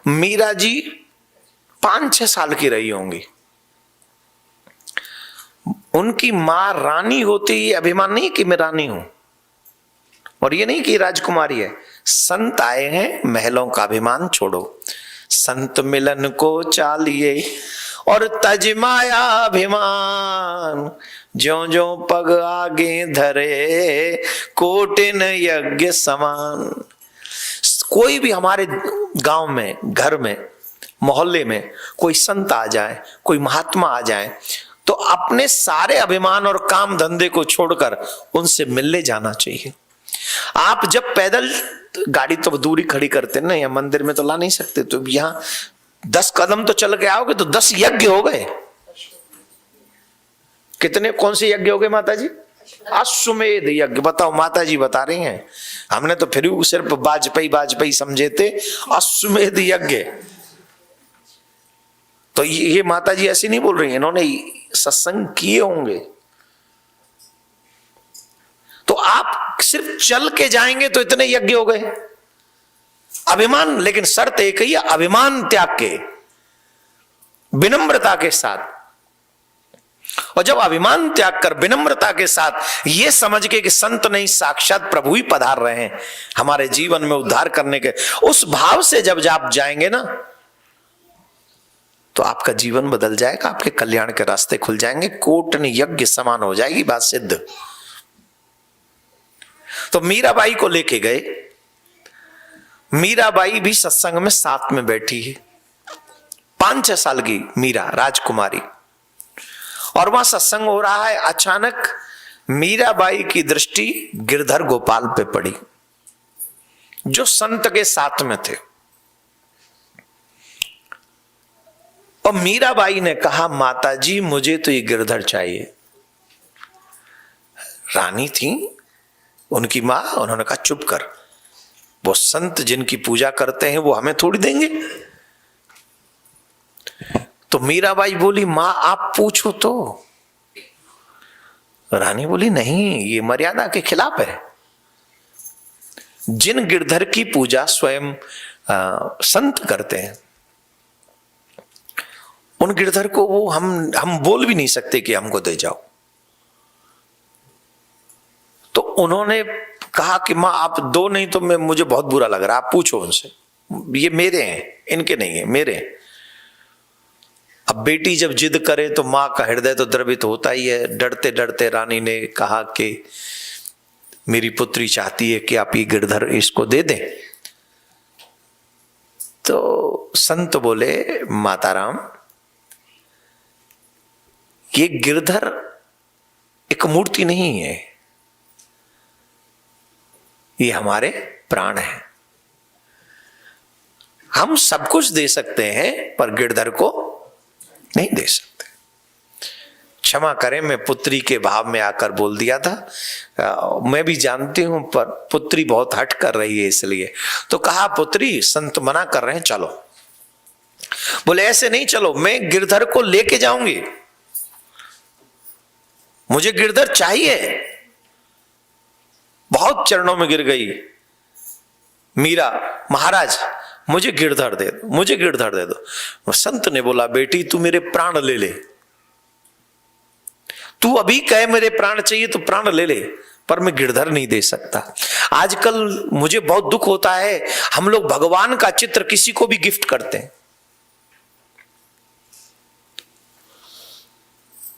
मीरा जी 5-6 साल की रही होंगी। उनकी मां रानी होती ये अभिमान नहीं कि मैं रानी हूं, और ये नहीं कि राजकुमारी है। संत आए हैं, महलों का अभिमान छोड़ो, संत मिलन को चालिए और तज माया अभिमान, ज्यों ज्यों पग आगे धरे कोटिन यज्ञ समान। कोई भी हमारे गांव में, घर में, मोहल्ले में कोई संत आ जाए, कोई महात्मा आ जाए, तो अपने सारे अभिमान और काम धंधे को छोड़कर उनसे मिलने जाना चाहिए। आप जब पैदल गाड़ी तो दूरी खड़ी करते ना, या मंदिर में तो ला नहीं सकते, तो यहां 10 कदम तो चल के आओगे तो 10 यज्ञ हो गए। कितने, कौन से यज्ञ हो गए माता जी? अश्वमेध यज्ञ। बताओ, माता जी बता रही हैं, हमने तो फिर भी सिर्फ वाजपेयी समझे थे, अश्वमेध यज्ञ। तो ये माता जी ऐसी नहीं बोल रही हैं, इन्होंने सत्संग किए होंगे। तो आप सिर्फ चल के जाएंगे तो इतने यज्ञ हो गए। अभिमान, लेकिन शर्त एक ही है, अभिमान त्याग के, विनम्रता के साथ। और जब अभिमान त्याग कर विनम्रता के साथ ये समझ के कि संत नहीं साक्षात प्रभु ही पधार रहे हैं हमारे जीवन में उद्धार करने के, उस भाव से जब आप जाएंगे ना, तो आपका जीवन बदल जाएगा, आपके कल्याण के रास्ते खुल जाएंगे, कोटन यज्ञ समान हो जाएगी बात सिद्ध। तो मीराबाई को लेके गए। मीराबाई भी सत्संग में साथ में बैठी है, 5-6 साल की मीरा राजकुमारी, और वहां सत्संग हो रहा है। अचानक मीराबाई की दृष्टि गिरधर गोपाल पे पड़ी, जो संत के साथ में थे। और मीराबाई ने कहा, माता जी मुझे तो ये गिरधर चाहिए। रानी थी उनकी मां, उन्होंने कहा चुप कर, वो संत जिनकी पूजा करते हैं वो हमें थोड़ी देंगे। तो मीराबाई बोली, मां आप पूछो तो। रानी बोली, नहीं, ये मर्यादा के खिलाफ है। जिन गिरधर की पूजा स्वयं संत करते हैं, उन गिरधर को वो हम बोल भी नहीं सकते कि हमको दे जाओ। तो उन्होंने कहा कि मां आप दो नहीं तो मुझे बहुत बुरा लग रहा, आप पूछो उनसे, ये मेरे हैं, इनके नहीं है, मेरे हैं। अब बेटी जब जिद करे तो मां का हृदय तो द्रवित होता ही है। डरते डरते रानी ने कहा कि मेरी पुत्री चाहती है कि आप ये गिरधर इसको दे दें। तो संत बोले, माताराम ये गिरधर एक मूर्ति नहीं है, ये हमारे प्राण हैं। हम सब कुछ दे सकते हैं पर गिरधर को नहीं दे सकते। क्षमा करें, मैं पुत्री के भाव में आकर बोल दिया था। मैं भी जानती हूं पर पुत्री बहुत हट कर रही है, इसलिए तो कहा, पुत्री संत मना कर रहे हैं, चलो। बोले ऐसे नहीं चलो, मैं गिरधर को लेके जाऊंगी, मुझे गिरधर चाहिए। बहुत चरणों में गिर गई मीरा, महाराज मुझे गिरधर दे दो, मुझे गिरधर दे दो। संत ने बोला, बेटी तू मेरे प्राण ले ले, तू अभी कहे मेरे प्राण चाहिए तो प्राण ले ले, पर मैं गिरधर नहीं दे सकता। आजकल मुझे बहुत दुख होता है, हम लोग भगवान का चित्र किसी को भी गिफ्ट करते हैं।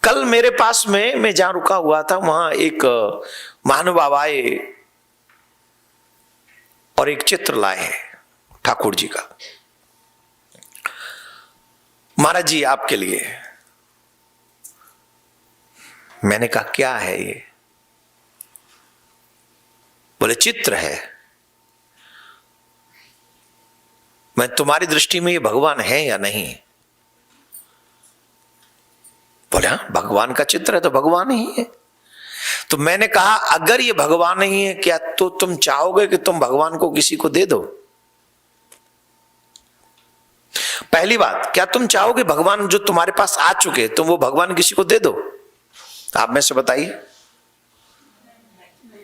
कल मेरे पास में, मैं जहां रुका हुआ था वहां एक महानुभाव आए और एक चित्र लाए ठाकुर जी का। महाराज जी आपके लिए। मैंने कहा क्या है ये? बोले चित्र है। मैं तुम्हारी दृष्टि में ये भगवान है या नहीं? बोले हाँ, भगवान का चित्र है तो भगवान ही है। तो मैंने कहा अगर ये भगवान ही है, क्या तो तुम चाहोगे कि तुम भगवान को किसी को दे दो? पहली बात, क्या तुम चाहोगे भगवान जो तुम्हारे पास आ चुके तुम वो भगवान किसी को दे दो? आप में से बताइए,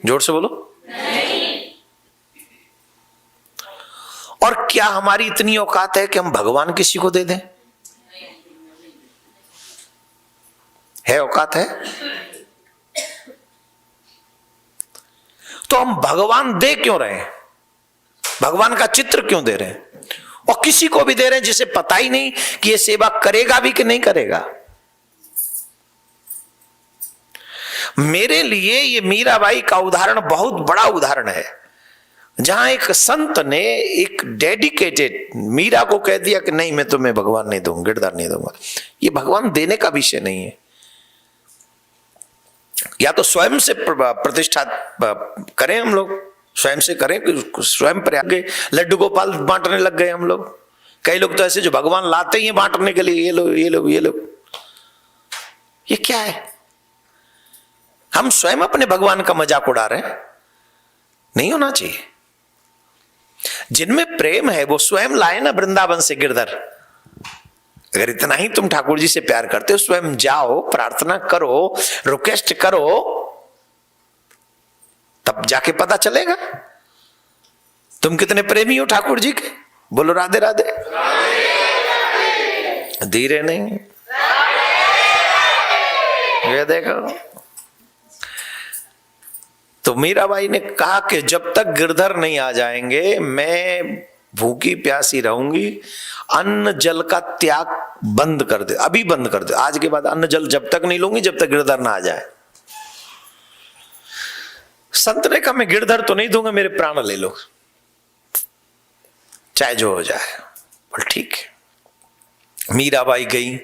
जोर से बोलो। नहीं। और क्या हमारी इतनी औकात है कि हम भगवान किसी को दे दें? है औकात है? तो हम भगवान दे क्यों रहे हैं? भगवान का चित्र क्यों दे रहे हैं? और किसी को भी दे रहे हैं जिसे पता ही नहीं कि ये सेवा करेगा भी कि नहीं करेगा। मेरे लिए ये मीराबाई का उदाहरण बहुत बड़ा उदाहरण है, जहां एक संत ने एक डेडिकेटेड मीरा को कह दिया कि नहीं, मैं तुम्हें भगवान नहीं दूंगा, गिरधर नहीं दूंगा। ये भगवान देने का विषय नहीं है। या तो स्वयं से प्रतिष्ठा करें, हम लोग स्वयं से करें कि स्वयं प्रयाग लड्डू गोपाल बांटने लग गए हम लोग। कई लोग तो ऐसे जो भगवान लाते ही हैं बांटने के लिए, ये लो ये लो ये लो। ये क्या है? हम स्वयं अपने भगवान का मजाक उड़ा रहे हैं। नहीं होना चाहिए। जिनमें प्रेम है वो स्वयं लाए ना वृंदावन से गिरधर। अगर इतना ही तुम ठाकुर जी से प्यार करते हो, स्वयं जाओ, प्रार्थना करो, रिक्वेस्ट करो, तब जाके पता चलेगा तुम कितने प्रेमी हो ठाकुर जी के। बोलो राधे राधे। धीरे नहीं, ये देखो। तो मीराबाई ने कहा कि जब तक गिरधर नहीं आ जाएंगे मैं भूखी प्यासी रहूंगी। अन्न जल का त्याग बंद कर दे, अभी बंद कर दे। आज के बाद अन्न जल जब तक नहीं लूंगी जब तक गिरधर ना आ जाए। संत ने कहा मैं गिरधर तो नहीं दूंगा, मेरे प्राण ले लो, चाहे जो हो जाए। बोल ठीक है। मीराबाई गई,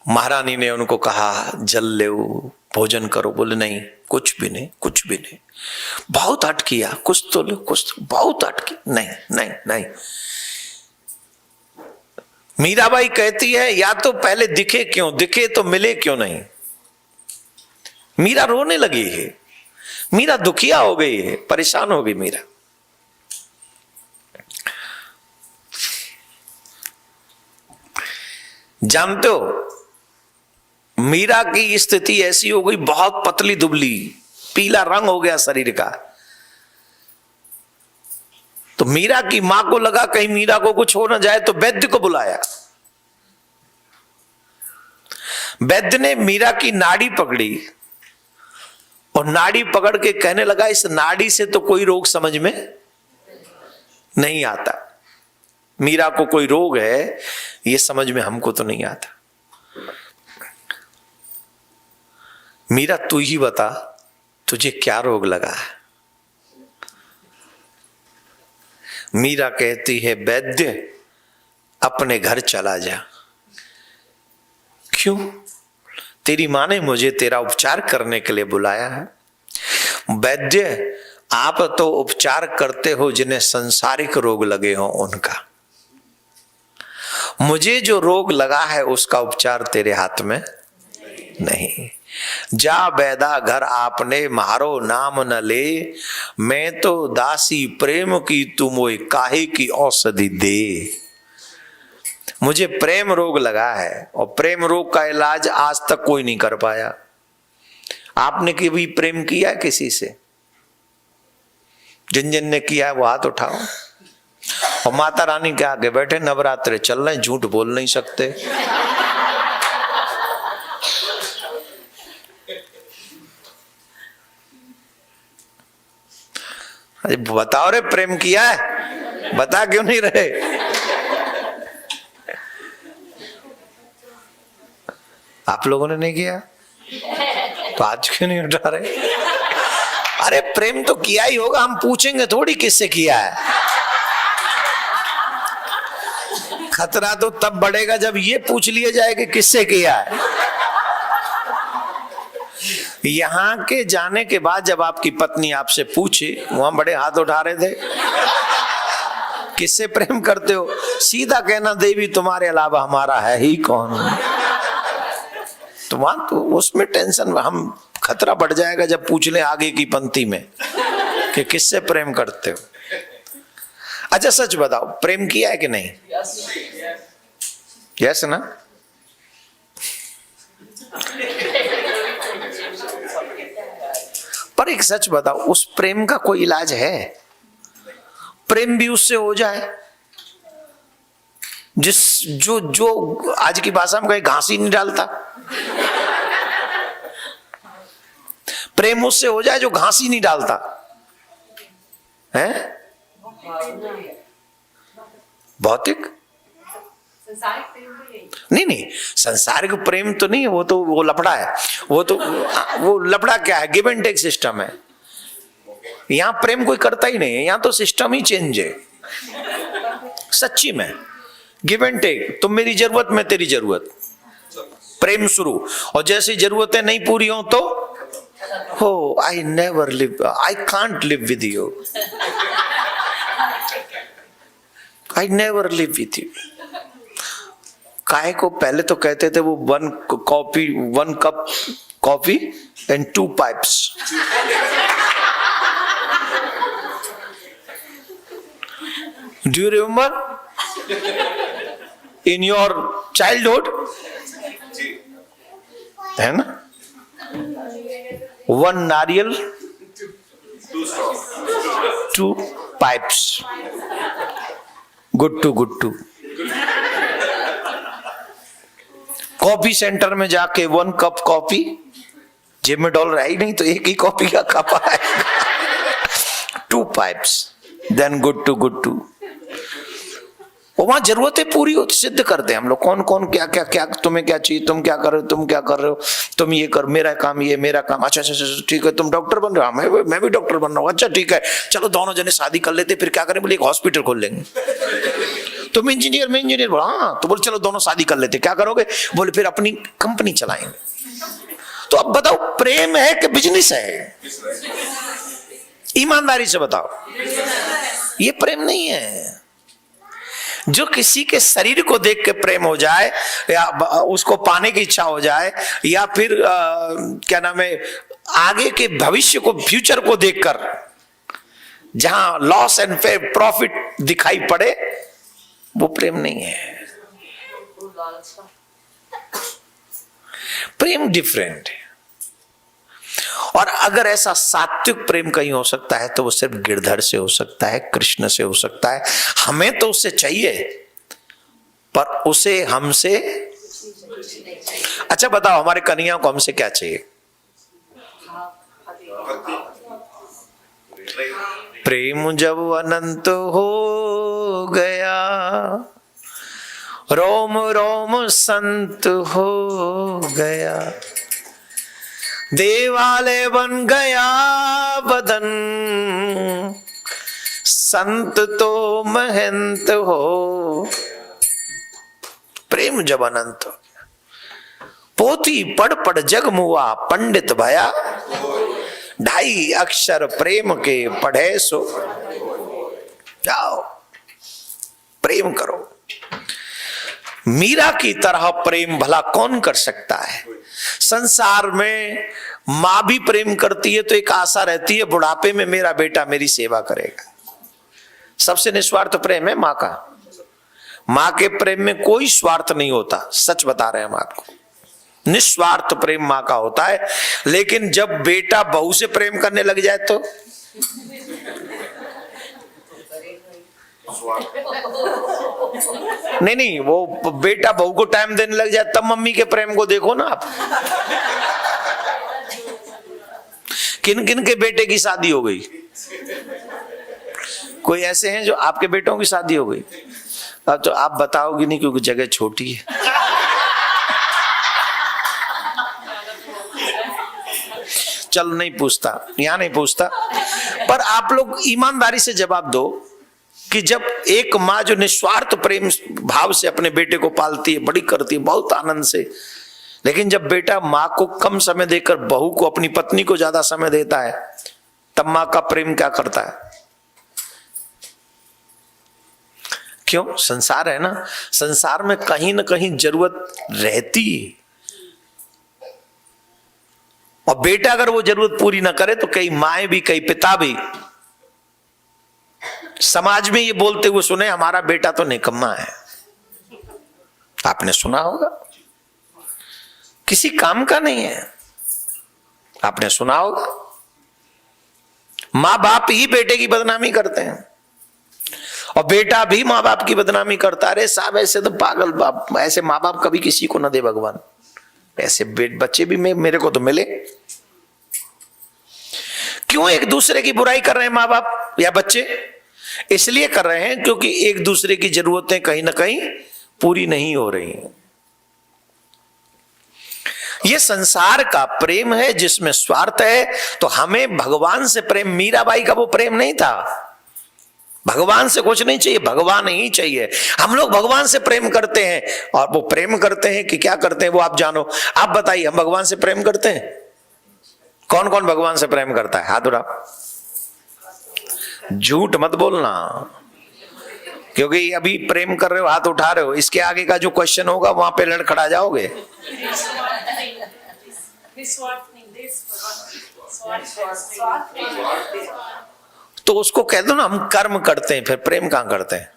महारानी ने उनको कहा जल ले, भोजन करो। बोले नहीं, कुछ भी नहीं, कुछ भी नहीं। बहुत हट किया, कुछ तो लो, कुछ तो। बहुत हट की, नहीं नहीं नहीं। मीराबाई कहती है या तो पहले दिखे क्यों, दिखे तो मिले क्यों नहीं। मीरा रोने लगी है, मीरा दुखिया हो गई है, परेशान हो गई मीरा। जानते हो मीरा की स्थिति ऐसी हो गई, बहुत पतली दुबली, पीला रंग हो गया शरीर का। तो मीरा की मां को लगा कहीं मीरा को कुछ हो ना जाए, तो वैद्य को बुलाया। वैद्य ने मीरा की नाड़ी पकड़ी और नाड़ी पकड़ के कहने लगा इस नाड़ी से तो कोई रोग समझ में नहीं आता। मीरा को कोई रोग है ये समझ में हमको तो नहीं आता। मीरा तू ही बता तुझे क्या रोग लगा है। मीरा कहती है वैद्य अपने घर चला जा। क्यों? तेरी मां ने मुझे तेरा उपचार करने के लिए बुलाया है। वैद्य आप तो उपचार करते हो जिन्हें सांसारिक रोग लगे हो उनका, मुझे जो रोग लगा है उसका उपचार तेरे हाथ में नहीं। जा बैदा घर आपने मारो नाम न ले, मैं तो दासी प्रेम की तुम वो काहे की औषधि दे। मुझे प्रेम रोग लगा है और प्रेम रोग का इलाज आज तक कोई नहीं कर पाया। आपने कभी प्रेम किया किसी से? जिन जिन ने किया है वो हाथ उठाओ। और माता रानी के आगे बैठे नवरात्रे चल रहे, झूठ बोल नहीं सकते। अरे बताओ रे, प्रेम किया है? बता क्यों नहीं रहे? आप लोगों ने नहीं किया तो आज क्यों नहीं उठा रहे? अरे प्रेम तो किया ही होगा, हम पूछेंगे थोड़ी किससे किया है। खतरा तो तब बढ़ेगा जब ये पूछ लिया जाए कि किससे किया है। यहां के जाने के बाद जब आपकी पत्नी आपसे पूछे, वहां बड़े हाथ उठा रहे थे, किससे प्रेम करते हो? सीधा कहना देवी तुम्हारे अलावा हमारा है ही कौन। तो वहां तो उसमें टेंशन, हम खतरा बढ़ जाएगा जब पूछ ले आगे की पंक्ति में कि किससे प्रेम करते हो। अच्छा सच बताओ, प्रेम किया है कि नहीं? यस ना? पर एक सच बताओ, उस प्रेम का कोई इलाज है? प्रेम भी उससे हो जाए जो आज की भाषा में कहीं घास ही नहीं डालता। प्रेम उससे हो जाए जो घास ही नहीं डालता है। भौतिक नहीं, संसारिक प्रेम तो नहीं है, वो लफड़ा है। वो लफड़ा क्या है? गिव एंड टेक सिस्टम है। यहां प्रेम कोई करता ही नहीं है, यहां तो सिस्टम ही चेंज है। सच्ची में गिव एंड टेक, तुम मेरी जरूरत मैं तेरी जरूरत, प्रेम शुरू। और जैसी जरूरतें नहीं पूरी हो तो हो I never live, I can't live with you, I never live with you. काहे को पहले तो कहते थे वो 1 cup coffee and 2 pipes. Do you remember in your childhood? है ना? 1 नारियल 2 pipes, good too. Coffee centre में जाके 1 कप कॉफी, जेब में डॉलर आई नहीं तो 1 ही कॉफी का कप आएगा। 2 पाइप्स, देन गुड टू। वहां जरूरतें पूरी हो सिद्ध करते हैं हम लोग। कौन क्या तुम्हें क्या चाहिए, तुम क्या कर रहे हो, तुम ये कर, मेरा काम ये, मेरा काम। अच्छा ठीक है, तुम डॉक्टर बन रहे हो, मैं भी डॉक्टर बन रहा हूँ। अच्छा ठीक है, चलो दोनों जने शादी कर लेते, फिर क्या करें? बोले एक हॉस्पिटल खोल लेंगे। तुम इंजीनियर, मैं इंजीनियर। बोला हाँ, तो बोले चलो दोनों शादी कर लेते, क्या करोगे? बोले फिर अपनी कंपनी चलाएंगे। तो अब बताओ, प्रेम है कि बिजनेस है? ईमानदारी से बताओ। ये प्रेम नहीं है। जो किसी के शरीर को देख के प्रेम हो जाए, या उसको पाने की इच्छा हो जाए, या फिर क्या नाम है, आगे के भविष्य को, फ्यूचर को देखकर जहां लॉस एंड प्रॉफिट दिखाई पड़े, वो प्रेम नहीं है। प्रेम डिफरेंट है। और अगर ऐसा सात्विक प्रेम कहीं हो सकता है तो वो सिर्फ गिरधर से हो सकता है, कृष्ण से हो सकता है। हमें तो उससे चाहिए, पर उसे हमसे। अच्छा बताओ, हमारे कन्हैया को हमसे क्या चाहिए? प्रेम जब अनंत हो गया, रोम रोम संत हो गया, देवालय बन गया बदन, संत तो महंत हो। प्रेम जब अनंत हो गया। पोथी पढ़ जग मुआ, पंडित भया 2.5 अक्षर प्रेम के पढ़े सो। जाओ प्रेम करो। मीरा की तरह प्रेम भला कौन कर सकता है? संसार में मां भी प्रेम करती है तो एक आशा रहती है, बुढ़ापे में मेरा बेटा मेरी सेवा करेगा। सबसे निस्वार्थ प्रेम है मां का। मां के प्रेम में कोई स्वार्थ नहीं होता, सच बता रहे हैं हम आपको। निस्वार्थ प्रेम मां का होता है। लेकिन जब बेटा बहू से प्रेम करने लग जाए तो नहीं, वो बेटा बहू को टाइम देने लग जाए तब मम्मी के प्रेम को देखो ना आप। किन किन के बेटे की शादी हो गई? कोई ऐसे हैं जो आपके बेटों की शादी हो गई? अब तो आप बताओगे नहीं क्योंकि जगह छोटी है। चल नहीं पूछता, यहां नहीं पूछता, पर आप लोग ईमानदारी से जवाब दो कि जब एक माँ जो निस्वार्थ प्रेम भाव से अपने बेटे को पालती है, बड़ी करती है बहुत आनंद से, लेकिन जब बेटा माँ को कम समय देकर बहू को, अपनी पत्नी को ज्यादा समय देता है, तब माँ का प्रेम क्या करता है? क्यों? संसार है ना, संसार में कहीं ना कहीं जरूरत रहती है। और बेटा अगर वो जरूरत पूरी ना करे तो कई माएं भी, कई पिता भी समाज में ये बोलते हुए सुने, हमारा बेटा तो निकम्मा है। आपने सुना होगा, किसी काम का नहीं है। आपने सुना होगा, मां बाप ही बेटे की बदनामी करते हैं। और बेटा भी माँ बाप की बदनामी करता, अरे साहब ऐसे तो पागल बाप, ऐसे माँ बाप कभी किसी को ना दे भगवान, ऐसे बच्चे भी मेरे को तो मिले। क्यों एक दूसरे की बुराई कर रहे हैं माँ बाप या बच्चे? इसलिए कर रहे हैं क्योंकि एक दूसरे की जरूरतें कहीं ना कहीं पूरी नहीं हो रही हैं। ये संसार का प्रेम है जिसमें स्वार्थ है। तो हमें भगवान से प्रेम, मीराबाई का वो प्रेम नहीं था, भगवान से कुछ नहीं चाहिए, भगवान ही चाहिए। हम लोग भगवान से प्रेम करते हैं, और वो प्रेम करते हैं कि क्या करते हैं वो आप जानो। आप बताइए, हम भगवान से प्रेम करते हैं? कौन कौन भगवान से प्रेम करता है? हाथ उठा। झूठ मत बोलना, क्योंकि अभी प्रेम कर रहे हो, हाथ उठा रहे हो, इसके आगे का जो क्वेश्चन होगा वहां पे लड़खड़ा जाओगे। तो उसको कह दो ना, हम कर्म करते हैं, फिर प्रेम कहां करते हैं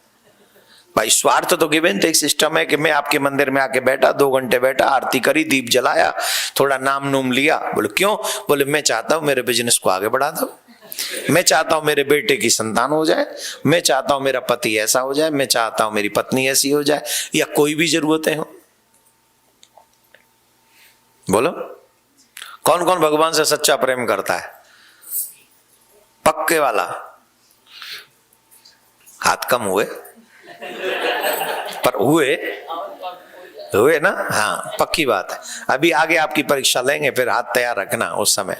भाई? स्वार्थ तो गिवन टेक सिस्टम है कि मैं आपके मंदिर में आके बैठा, 2 घंटे बैठा, आरती करी, दीप जलाया, थोड़ा नाम नूम लिया। बोले क्यों? बोले मैं चाहता हूं मेरे बिजनेस को आगे बढ़ा दो, मैं चाहता हूं मेरे बेटे की संतान हो जाए, मैं चाहता हूं मेरा पति ऐसा हो जाए, मैं चाहता हूं मेरी पत्नी ऐसी हो जाए, या कोई भी जरूरतें हो। बोलो कौन कौन भगवान से सच्चा प्रेम करता है? पक्के वाला हाथ कम हुए, पर हुए ना? हाँ, पक्की बात है। अभी आगे आपकी परीक्षा लेंगे, फिर हाथ तैयार रखना उस समय।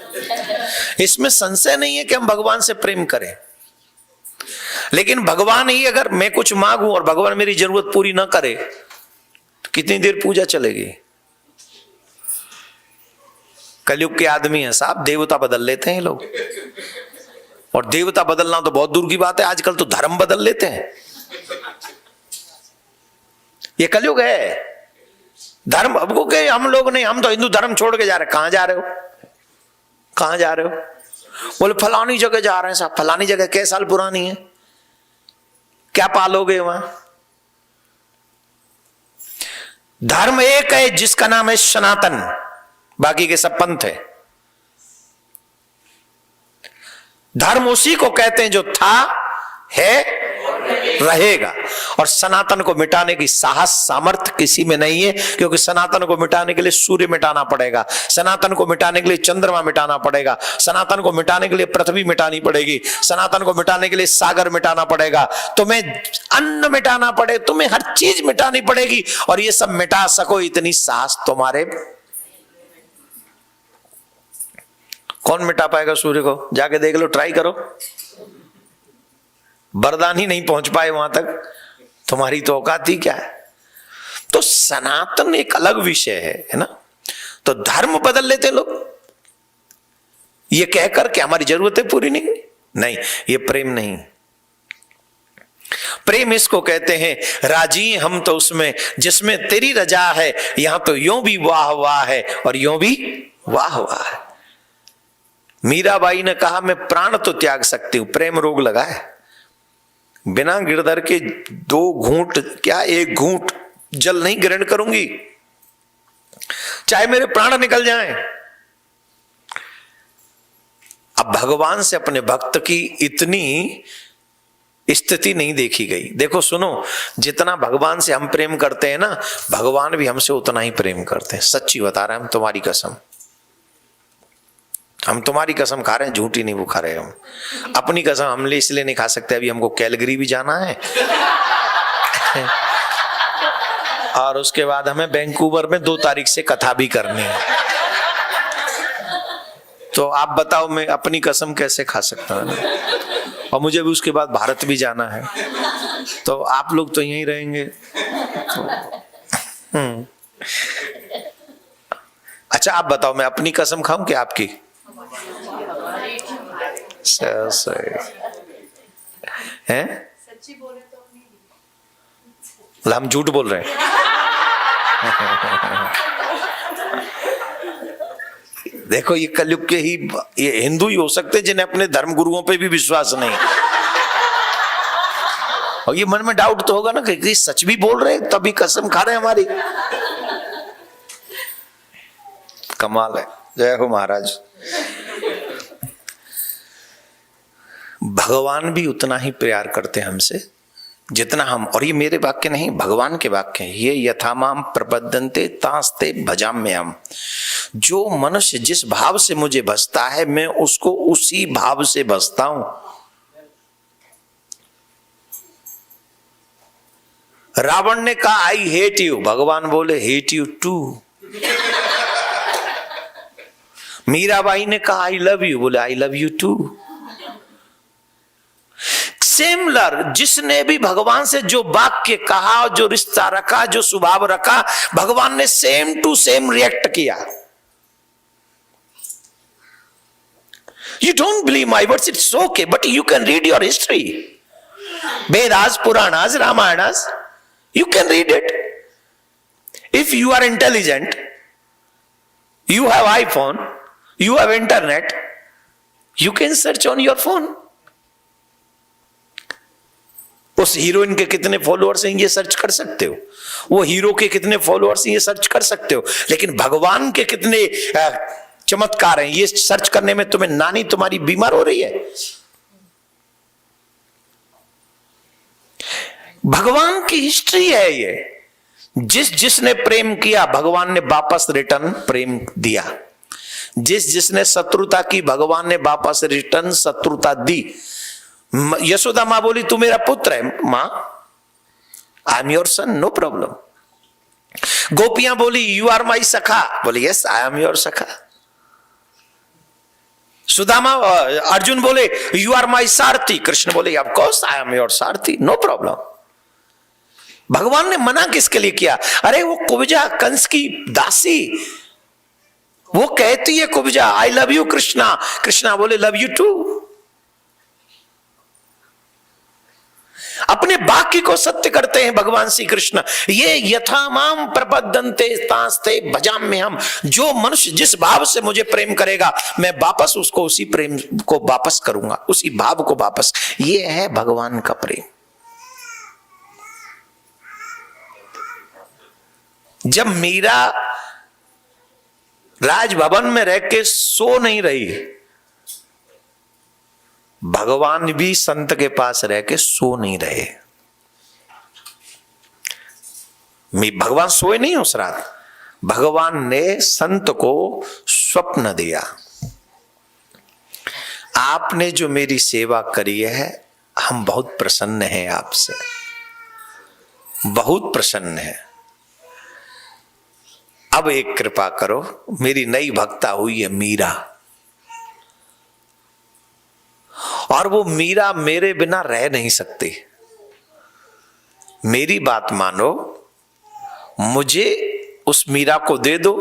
इसमें संशय नहीं है कि हम भगवान से प्रेम करें, लेकिन भगवान ही अगर मैं कुछ मांगूं और भगवान मेरी जरूरत पूरी ना करे तो कितनी देर पूजा चलेगी? कलयुग के आदमी है साहब, देवता बदल लेते हैं लोग, और देवता बदलना तो बहुत दूर की बात है, आजकल तो धर्म बदल लेते हैं। ये कलयुग है। धर्म अब को के हम लोग नहीं, हम तो हिंदू धर्म छोड़ के जा रहे। कहां जा रहे हो? कहां जा रहे हो? बोले फलानी जगह जा रहे हैं साहब। फलानी जगह कैसे साल पुरानी है? क्या पालोगे वहां? धर्म एक है जिसका नाम है सनातन, बाकी के सब पंथ है। धर्म उसी को कहते हैं जो था, है, रहेगा। और सनातन को मिटाने की साहस सामर्थ्य किसी में नहीं है, क्योंकि सनातन को मिटाने के लिए सूर्य मिटाना पड़ेगा, सनातन को मिटाने के लिए चंद्रमा मिटाना पड़ेगा, सनातन को मिटाने के लिए पृथ्वी मिटानी पड़ेगी, सनातन को मिटाने के लिए सागर मिटाना पड़ेगा, तुम्हें अन्न मिटाना पड़े, तुम्हें हर चीज मिटानी पड़ेगी। और ये सब मिटा सको इतनी साहस तुम्हारे, कौन मिटा पाएगा सूर्य को? जाके देख लो, ट्राई करो। वरदान ही नहीं पहुंच पाए वहां तक, तुम्हारी तो औकात ही क्या है? तो सनातन एक अलग विषय है ना? तो धर्म बदल लेते लोग ये कहकर कि हमारी जरूरतें पूरी नहीं, ये प्रेम नहीं। प्रेम इसको कहते हैं राजी हम तो उसमें जिसमें तेरी रजा है। यहां तो यूं भी वाह वाह है और यूं भी वाह वाह है। मीराबाई ने कहा मैं प्राण तो त्याग सकती हूं, प्रेम रोग लगा है। बिना गिरधर के 2 घूंट क्या 1 घूंट जल नहीं ग्रहण करूंगी, चाहे मेरे प्राण निकल जाएं। अब भगवान से अपने भक्त की इतनी स्थिति नहीं देखी गई। देखो सुनो, जितना भगवान से हम प्रेम करते हैं ना, भगवान भी हमसे उतना ही प्रेम करते हैं। सच्ची बता रहे हैं, हम तुम्हारी कसम, हम तुम्हारी कसम खा रहे हैं, झूठी नहीं वो खा रहे। हम अपनी कसम हम इसलिए नहीं खा सकते, अभी हमको कैलगरी भी जाना है और उसके बाद हमें वैंकूवर में 2 तारीख से कथा भी करनी है। तो आप बताओ मैं अपनी कसम कैसे खा सकता हूँ? और मुझे भी उसके बाद भारत भी जाना है, तो आप लोग तो यहीं रहेंगे। अच्छा आप बताओ, मैं अपनी कसम खाऊं कि आपकी? हैं? सच्ची बोले तो अपनी, हम झूठ बोल रहे हैं। देखो ये कलयुग के ही ये हिंदू ही हो सकते जिन्हें अपने धर्म गुरुओं पे भी विश्वास नहीं। और ये मन में डाउट तो होगा ना कि सच भी बोल रहे हैं तभी कसम खा रहे हैं हमारी। कमाल है। जय हो महाराज। भगवान भी उतना ही प्यार करते हैं हमसे जितना हम, और ये मेरे वाक्य नहीं, भगवान के वाक्य हैं, ये यथामाम प्रपद्यन्ते तास्ते भजाम्यहम्। जो मनुष्य जिस भाव से मुझे भजता है मैं उसको उसी भाव से भजता हूं। रावण ने कहा आई हेट यू, भगवान बोले हेट यू टू। मीराबाई ने कहा आई लव यू, बोले I love you too. Similar, जिसने भी भगवान से जो वाक्य कहा, जो रिश्ता रखा, जो स्वभाव रखा, भगवान ने सेम टू सेम रिएक्ट किया। You don't believe my words, it's okay, but you can read your history. Vedas, Puranas, Ramayanas, you can read it. If you are intelligent, you have iPhone, you have internet, you can search on your phone. उस heroine के कितने followers हैं ये search कर सकते हो, वो hero के कितने फॉलोअर्स हैं ये सर्च कर सकते हो, लेकिन भगवान के कितने चमत्कार हैं ये सर्च करने में तुम्हें नानी तुम्हारी बीमार हो रही है। भगवान की हिस्ट्री है ये। जिसने प्रेम किया भगवान ने वापस रिटर्न प्रेम दिया, जिसने शत्रुता की भगवान ने वापस रिटर्न शत्रुता दी। यशोदा मां बोली तू मेरा पुत्र है, मां I am your son, no problem. गोपियां बोली यू आर माई सखा, बोले यस आई एम योर सखा। सुदामा अर्जुन बोले यू आर माई सारथी, कृष्ण बोले of course I am your Sarathi, no problem. भगवान ने मना किसके लिए किया? अरे वो कुब्जा कंस की दासी, वो कहती है कुब्जा आई लव यू कृष्णा, कृष्णा बोले लव यू टू। अपने वाक्य को सत्य करते हैं भगवान श्री कृष्ण। ये यथामाम प्रपद्यन्ते तास्ते भजाम्यहम्। जो मनुष्य जिस भाव से मुझे प्रेम करेगा मैं वापस उसको उसी प्रेम को वापस करूंगा, उसी भाव को वापस। ये है भगवान का प्रेम। जब मीरा राजभवन में रह के सो नहीं रही, भगवान भी संत के पास रह के सो नहीं रहे। भगवान सोए नहीं उस रात, भगवान ने संत को स्वप्न दिया, आपने जो मेरी सेवा करी है हम बहुत प्रसन्न हैं आपसे, बहुत प्रसन्न हैं। अब एक कृपा करो, मेरी नई भक्ता हुई है मीरा, और वो मीरा मेरे बिना रह नहीं सकती। मेरी बात मानो, मुझे उस मीरा को दे दो।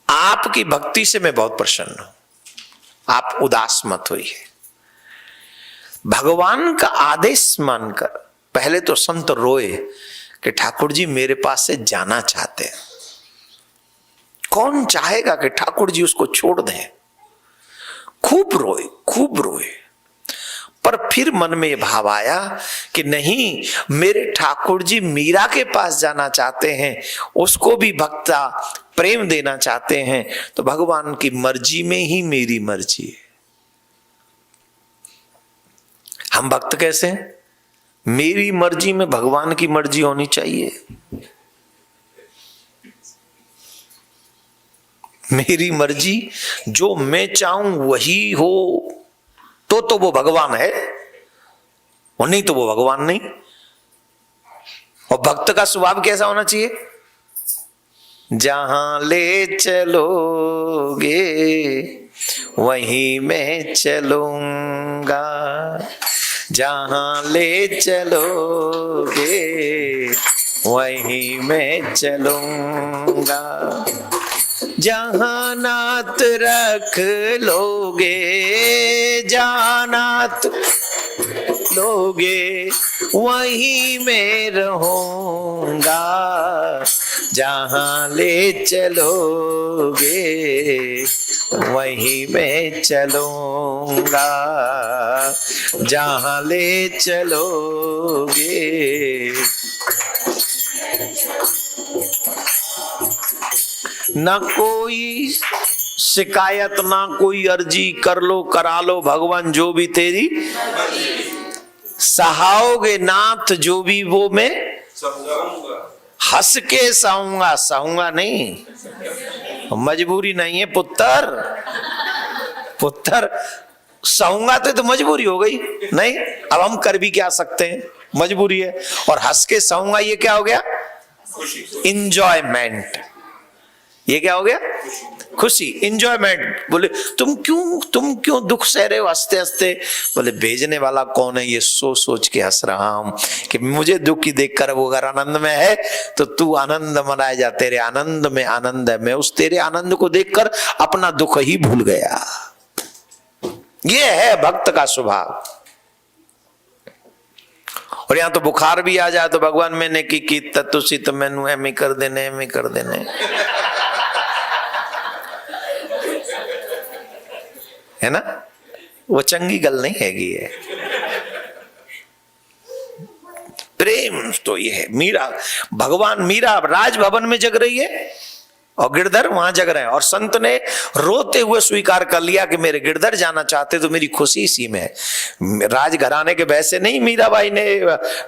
आपकी भक्ति से मैं बहुत प्रसन्न हूं, आप उदास मत होइए। भगवान का आदेश मानकर पहले तो संत रोए कि ठाकुर जी मेरे पास से जाना चाहते हैं। कौन चाहेगा कि ठाकुर जी उसको छोड़ दें? खूब रोए, खूब रोए, पर फिर मन में भाव आया कि नहीं, मेरे ठाकुर जी मीरा के पास जाना चाहते हैं, उसको भी भक्ता प्रेम देना चाहते हैं, तो भगवान की मर्जी में ही मेरी मर्जी है। हम भक्त कैसे हैं? मेरी मर्जी में भगवान की मर्जी होनी चाहिए। मेरी मर्जी जो मैं चाहूं वही हो तो वो भगवान है, और नहीं तो वो भगवान नहीं। और भक्त का स्वभाव कैसा होना चाहिए? जहां ले चलोगे वहीं मैं चलूंगा, जहां ले चलोगे वहीं मैं चलूंगा, जहां नात रख लोगे, जहां नात लोगे वहीं मैं रहूंगा, जहां ले चलोगे वहीं मैं चलूंगा, जहां ले चलोगे। ना कोई शिकायत, ना कोई अर्जी, कर लो करा लो भगवान जो भी तेरी। सहाओगे नाथ जो भी वो मैं हंस के सहूंगा, सहूंगा नहीं, मजबूरी नहीं है पुत्र। पुत्र सहूंगा तो मजबूरी हो गई नहीं, अब हम कर भी क्या सकते हैं, मजबूरी है। और हंस के सहूंगा ये क्या हो गया, इंजॉयमेंट। ये क्या हो गया, खुशी, इंजॉयमेंट। बोले तुम क्यों दुख सह रहे हो हंसते हंसते? बोले भेजने वाला कौन है ये सोच सोच के हंस रहा हूं कि मुझे दुखी देखकर वो अगर आनंद में है तो तू आनंद मनाए जा, तेरे आनंद में आनंद है। मैं उस तेरे आनंद को देखकर अपना दुख ही भूल गया। ये है भक्त का स्वभाव। और यहां तो बुखार भी आ जाए तो भगवान मैंने की तुसी तो मैनू एम कर देने, एम कर देने, है ना। वो चंगी गल नहीं हैगी है। प्रेम तो ये है। मीरा, भगवान मीरा राजभवन में जग रही है और गिरधर वहां जग रहे हैं, और संत ने रोते हुए स्वीकार कर लिया कि मेरे गिरधर जाना चाहते तो मेरी खुशी इसी में है। राजघराने के वैसे नहीं मीराबाई ने,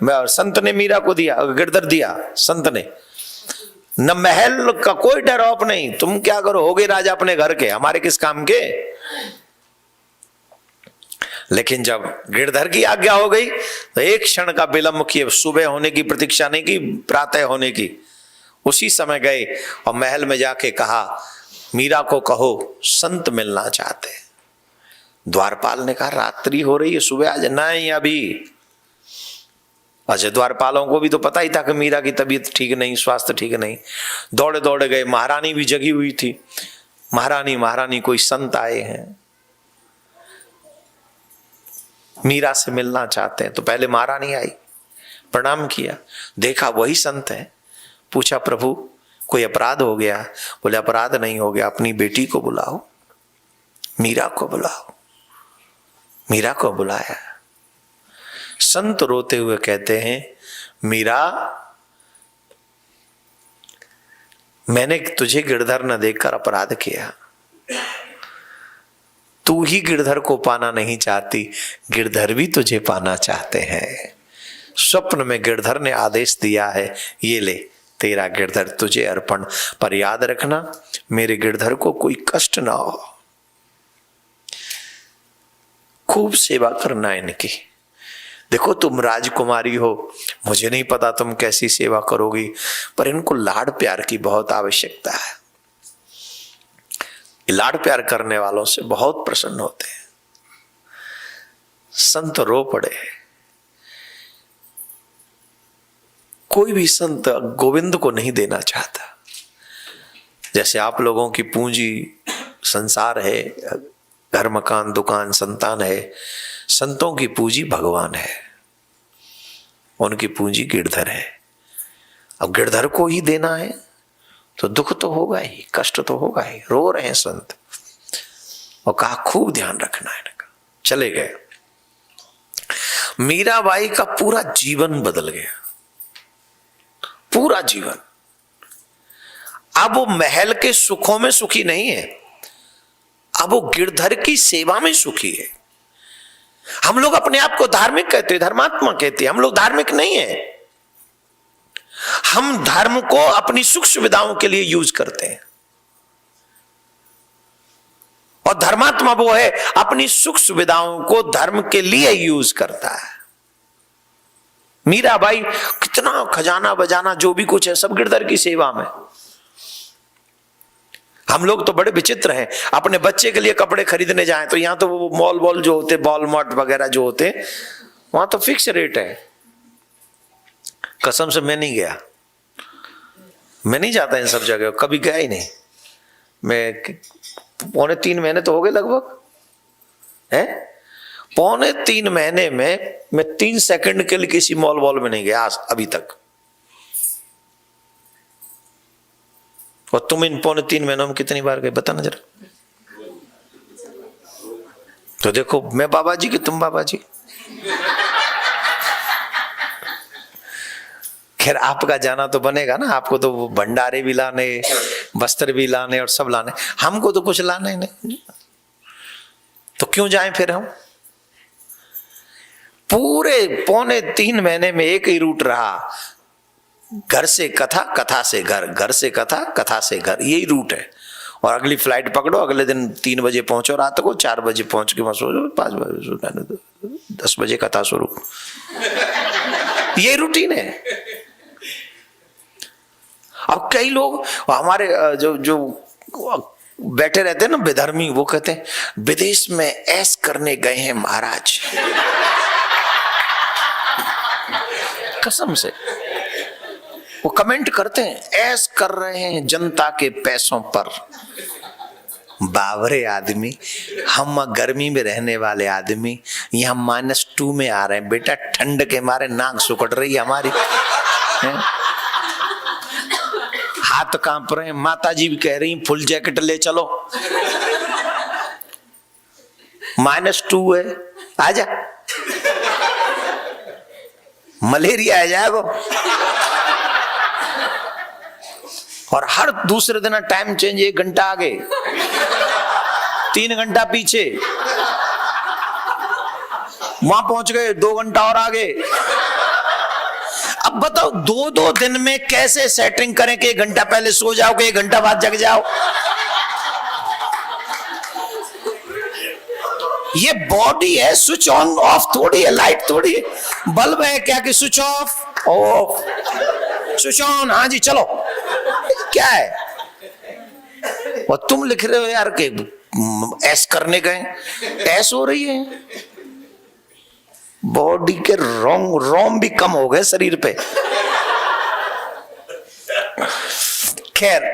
संत ने मीरा को दिया, गिरधर दिया संत ने। न महल का कोई डर औप नहीं, तुम क्या करो, हो गए राजा अपने घर के, हमारे किस काम के। लेकिन जब गिरधर की आज्ञा हो गई तो एक क्षण का विलंब किए, सुबह होने की प्रतीक्षा नहीं की, प्रातः होने की। उसी समय गए और महल में जाके कहा मीरा को कहो संत मिलना चाहते। द्वारपाल ने कहा रात्रि हो रही है, सुबह आज नहीं अभी। अच्छा, द्वारपालों को भी तो पता ही था कि मीरा की तबीयत ठीक नहीं, स्वास्थ्य ठीक नहीं। दौड़े दौड़े गए, महारानी भी जगी हुई थी। महारानी कोई संत आए हैं, मीरा से मिलना चाहते हैं। तो पहले महारानी आई, प्रणाम किया, देखा वही संत है। पूछा प्रभु कोई अपराध हो गया? बोले अपराध नहीं हो गया, अपनी बेटी को बुलाओ, मीरा को बुलाओ। मीरा को बुलाया। संत रोते हुए कहते हैं मीरा, मैंने तुझे गिरधर न देखकर अपराध किया, तू ही गिरधर को पाना नहीं चाहती, गिरधर भी तुझे पाना चाहते हैं। स्वप्न में गिरधर ने आदेश दिया है, ये ले तेरा गिरधर तुझे अर्पण, पर याद रखना मेरे गिरधर को कोई कष्ट ना हो। खूब सेवा करना इनकी। देखो तुम राजकुमारी हो, मुझे नहीं पता तुम कैसी सेवा करोगी, पर इनको लाड प्यार की बहुत आवश्यकता है। लाड प्यार करने वालों से बहुत प्रसन्न होते हैं। संत रो पड़े। कोई भी संत गोविंद को नहीं देना चाहता। जैसे आप लोगों की पूंजी संसार है, घर मकान दुकान संतान है, संतों की पूंजी भगवान है, उनकी पूंजी गिरधर है। अब गिरधर को ही देना है तो दुख तो होगा ही, कष्ट तो होगा ही। रो रहे हैं संत और कहा खूब ध्यान रखना है इनका। चले गए। मीराबाई का पूरा जीवन बदल गया, पूरा जीवन। अब वो महल के सुखों में सुखी नहीं है, अब वो गिरधर की सेवा में सुखी है। हम लोग अपने आप को धार्मिक कहते हैं, धर्मात्मा कहते हैं, हम लोग धार्मिक नहीं है। हम धर्म को अपनी सुख सुविधाओं के लिए यूज करते हैं, और धर्मात्मा वो है अपनी सुख सुविधाओं को धर्म के लिए यूज करता है। मीराबाई कितना खजाना बजाना जो भी कुछ है सब गिरधर की सेवा में। हम लोग तो बड़े विचित्र हैं। अपने बच्चे के लिए कपड़े खरीदने जाएं तो यहां तो वो मॉल जो होते, वॉलमार्ट वगैरह जो होते, वहां तो फिक्स रेट है। कसम से मैं नहीं गया, मैं नहीं जाता इन सब जगह, कभी गया ही नहीं। मैं 3.5 महीने तो हो गए लगभग, है 3.5 महीने में मैं 3 सेकंड के लिए किसी मॉल में नहीं गया अभी तक। और तुम इन 3.5 महीनों में कितनी बार गए बताना जरा। तो देखो मैं बाबा जी कि तुम बाबा जी। खैर आपका जाना तो बनेगा ना, आपको तो भंडारे भी लाने, वस्त्र भी लाने और सब लाने, हमको तो कुछ लाना ही नहीं, तो क्यों जाएं फिर हम। पूरे पौने 3 महीने में एक ही रूट रहा, घर से कथा, कथा से घर, घर से कथा, कथा से घर, यही रूट है। और अगली फ्लाइट पकड़ो, अगले दिन 3 बजे पहुंचो, रात को 4 बजे पहुंच के वहां सो जाओ, 5 बजे 10 बजे कथा शुरू। ये रूटीन है। अब कई लोग हमारे जो बैठे रहते हैं ना बेधर्मी, वो कहते हैं विदेश में ऐश करने गए हैं महाराज। कसम से वो कमेंट करते हैं ऐश कर रहे हैं जनता के पैसों पर। बावरे आदमी, हम गर्मी में रहने वाले आदमी यहाँ -2 में आ रहे हैं बेटा, ठंड के मारे नाक सुकड़ रही है हमारी, हाथ कांप रहे हैं। माता जी भी कह रही फुल जैकेट ले चलो, -2 है, आजा, मलेरिया आ जाएगा। और हर दूसरे दिन टाइम चेंज, 1 घंटा आगे, 3 घंटा पीछे, वहां पहुंच गए 2 घंटा और आगे। अब बताओ 2-2 दिन में कैसे सेटिंग करें कि 1 घंटा पहले सो जाओ कि 1 घंटा बाद जग जाओ। ये बॉडी है, स्विच ऑन ऑफ थोड़ी है, लाइट थोड़ी है, बल्ब है क्या कि switch off of, switch on, हाँ जी चलो, क्या है। और तुम लिख रहे हो यार के ऐस करने गए, ऐस हो रही है। बॉडी के रोम भी कम हो गए शरीर पे। खैर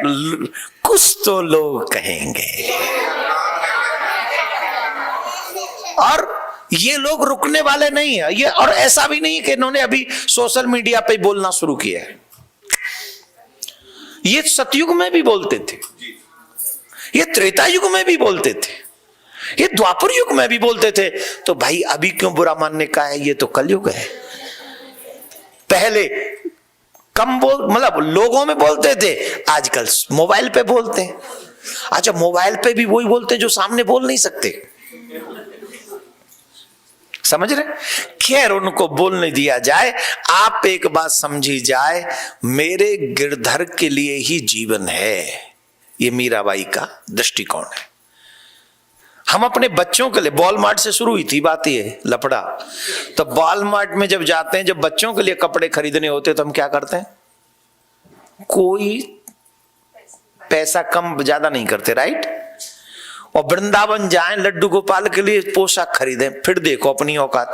कुछ तो लोग कहेंगे। और ये लोग रुकने वाले नहीं है ये, और ऐसा भी नहीं कि इन्होंने अभी सोशल मीडिया पे बोलना शुरू किया है। ये सतयुग में भी बोलते थे, ये त्रेता युग में भी बोलते थे, ये द्वापर युग में भी बोलते थे। तो भाई अभी क्यों बुरा मानने का है, ये तो कलयुग है। पहले कम मतलब लोगों में बोलते थे, आजकल मोबाइल पे बोलते हैं। अच्छा, मोबाइल पे भी वही बोलते हैं जो सामने बोल नहीं सकते, समझ रहे। खैर उनको बोलने दिया जाए। आप एक बात समझी जाए, मेरे गिरधर के लिए ही जीवन है, ये मीराबाई का दृष्टिकोण है। हम अपने बच्चों के लिए, वॉलमार्ट से शुरू हुई थी बात ये लफड़ा, तो वॉलमार्ट में जब जाते हैं, जब बच्चों के लिए कपड़े खरीदने होते तो हम क्या करते हैं, कोई पैसा कम ज्यादा नहीं करते, राइट। और वृंदावन जाएं लड्डू गोपाल के लिए पोशाक खरीदें, फिर देखो अपनी औकात।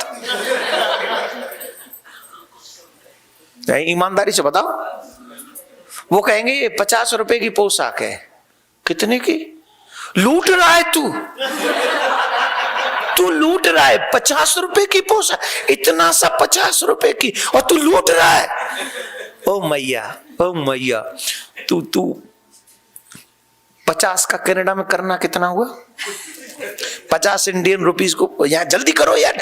ईमानदारी से बताओ, वो कहेंगे ये 50 रुपए की पोशाक है। कितने की? लूट रहा है तू लूट रहा है। 50 रुपए की पोशाक, इतना सा 50 रुपए की, और तू लूट रहा है। ओ मैया, ओ मैया, तू 50 का कनाडा में करना कितना हुआ? 50 इंडियन रुपीस को यार जल्दी करो यार।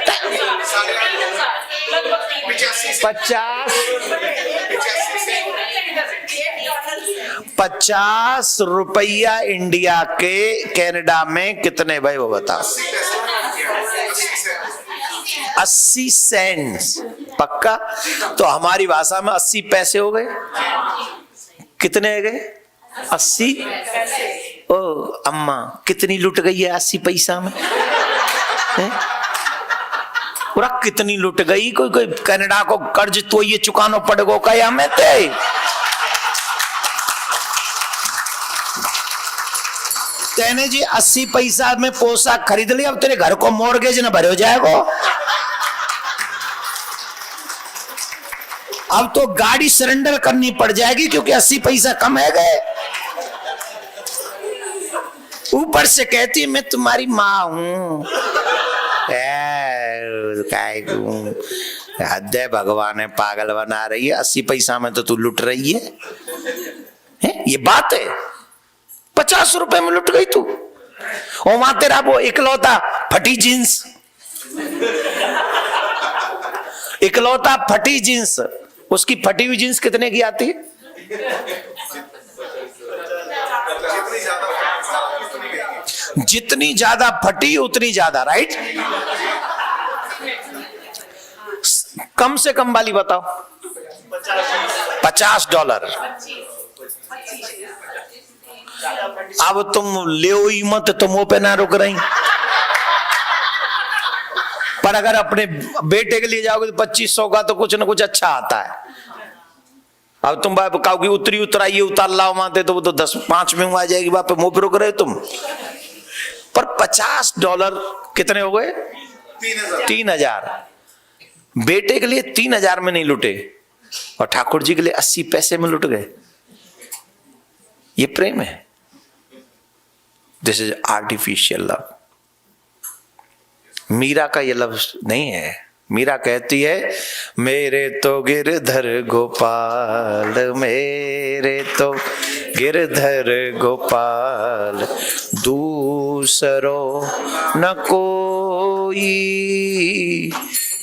50 रुपया इंडिया के कनाडा में कितने भाई वो बताओ? 80 सेंट्स, पक्का? तो हमारी भाषा में 80 पैसे हो गए। कितने गए? 80। ओ अम्मा कितनी लुट गई है 80 पैसा में? पूरा कितनी लुट गई? कोई कनाडा को कर्ज तो ये चुकाना पड़ेगा क्या हमें? तेने जी 80 पैसा में पोशाक खरीद लिया, अब तेरे घर को मॉर्गेज न भरे हो जाएगा। अब तो गाड़ी सरेंडर करनी पड़ जाएगी क्योंकि 80 पैसा कम है गए। ऊपर से कहती मैं तुम्हारी माँ हूं। हद है, भगवान है, पागल बना रही है। 80 पैसा में तो तू लुट रही है? ये बात है? 50 रुपए में लुट गई तू। और वहां तेरा वो इकलौता फटी जींस, इकलौता फटी जींस, उसकी फटी हुई जींस कितने की आती है? जितनी ज्यादा फटी उतनी ज्यादा, राइट। कम से कम वाली बताओ। $50। अब तुम ले ही मत, तुम वो पे ना रुक रही। पर अगर अपने बेटे के लिए जाओगे तो 2500 का तो कुछ ना कुछ अच्छा आता है। अब तुम कहोगे उतरी उतराइए उतार लाओ माते, तो वो तो 10-5 में आ जाएगी, बाप मुंह पे रुक रहे तुम। पर $50 कितने हो गए? 3000। बेटे के लिए 3000 में नहीं लुटे, और ठाकुर जी के लिए 80 पैसे में लुट गए। ये प्रेम है। This is artificial love. Meera का ये लफ्ज नहीं है। मीरा कहती है मेरे तो गिरधर गोपाल, मेरे तो गिरधर गोपाल, दूसरो न कोई,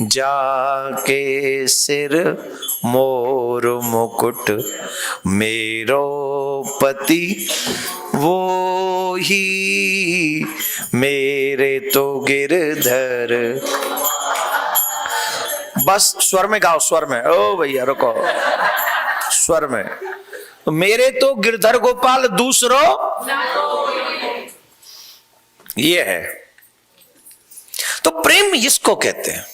जाके सिर मोर मुकुट, मेरो पति वो ही, मेरे तो गिरधर। बस स्वर में गाओ, स्वर में। ओ भैया रुको, स्वर में। मेरे तो गिरधर गोपाल, दूसरो ये है। तो प्रेम इसको कहते हैं।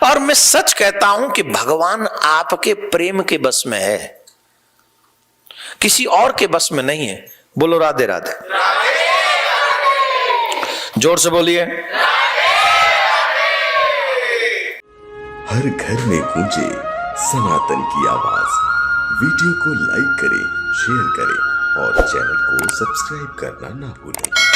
और मैं सच कहता हूं कि भगवान आपके प्रेम के बस में है, किसी और के बस में नहीं है। बोलो राधे राधे। जोर से बोलिए। हर घर में गूंजे सनातन की आवाज। वीडियो को लाइक करें, शेयर करें और चैनल को सब्सक्राइब करना ना भूलें।